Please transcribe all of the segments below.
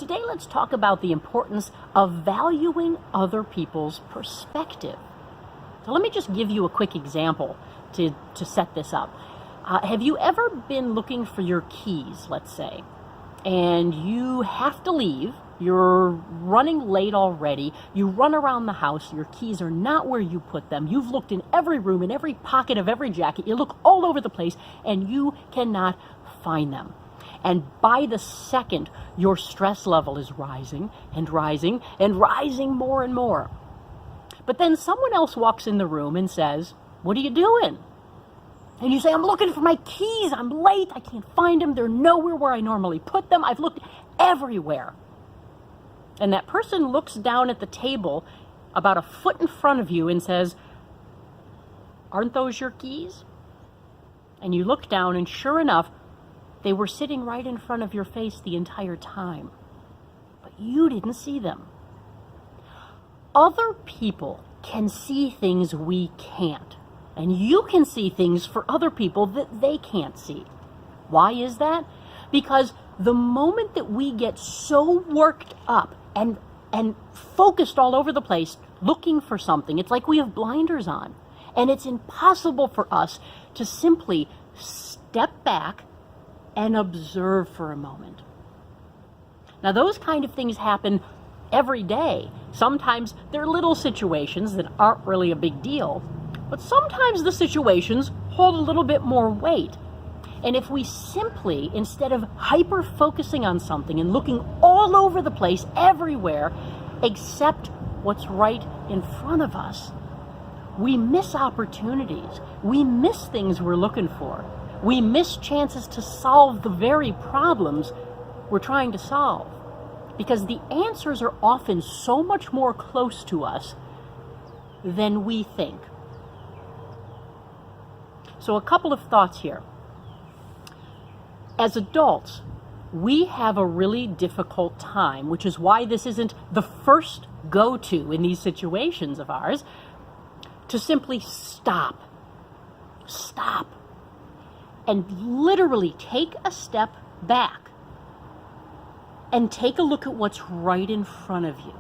Today, let's talk about the importance of valuing other people's perspective. So let me just give you a quick example to set this up. Have you ever been looking for your keys, let's say, and you have to leave? You're running late already. You run around the house. Your keys are not where you put them. You've looked in every room, in every pocket of every jacket. You look all over the place, and you cannot find them. And by the second, your stress level is rising and rising and rising more and more. But then someone else walks in the room and says, "What are you doing?" And you say, "I'm looking for my keys. I'm late. I can't find them. They're nowhere where I normally put them. I've looked everywhere." And that person looks down at the table about a foot in front of you and says, "Aren't those your keys?" And you look down, and sure enough, they were sitting right in front of your face the entire time. But you didn't see them. Other people can see things we can't. And you can see things for other people that they can't see. Why is that? Because the moment that we get so worked up and focused all over the place looking for something, it's like we have blinders on. And it's impossible for us to simply step back and observe for a moment. Now, those kind of things happen every day. Sometimes they're little situations that aren't really a big deal, but sometimes the situations hold a little bit more weight. And if we simply, instead of hyper-focusing on something and looking all over the place, everywhere, accept what's right in front of us, we miss opportunities. We miss things we're looking for. We miss chances to solve the very problems we're trying to solve. Because the answers are often so much more close to us than we think. So a couple of thoughts here. As adults, we have a really difficult time, which is why this isn't the first go-to in these situations of ours, to simply stop, and literally take a step back and take a look at what's right in front of you.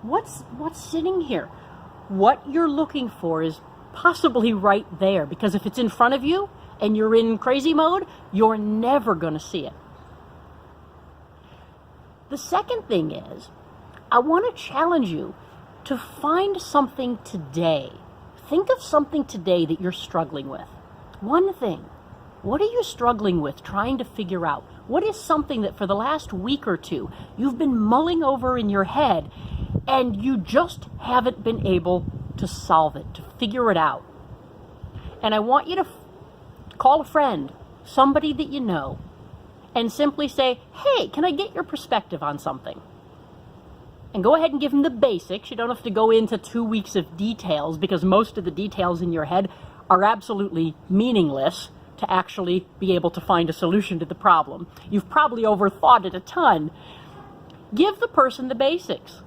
What's sitting here? What you're looking for is possibly right there, because if it's in front of you and you're in crazy mode, you're never going to see it. The second thing is, I want to challenge you to find something today. Think of something today that you're struggling with. One thing. What are you struggling with, trying to figure out? What is something that for the last week or two you've been mulling over in your head and you just haven't been able to solve it, to figure it out? And I want you to call a friend, somebody that you know, and simply say, "Hey, can I get your perspective on something?" And go ahead and give them the basics. You don't have to go into 2 weeks of details, because most of the details in your head are absolutely meaningless to actually be able to find a solution to the problem. You've probably overthought it a ton. Give the person the basics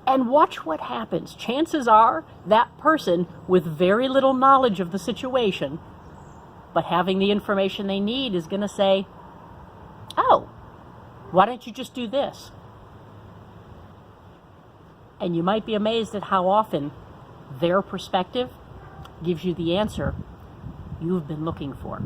and watch what happens. Chances are that person with very little knowledge of the situation, but having the information they need, is going to say, "Oh, why don't you just do this?" And you might be amazed at how often their perspective gives you the answer you've been looking for.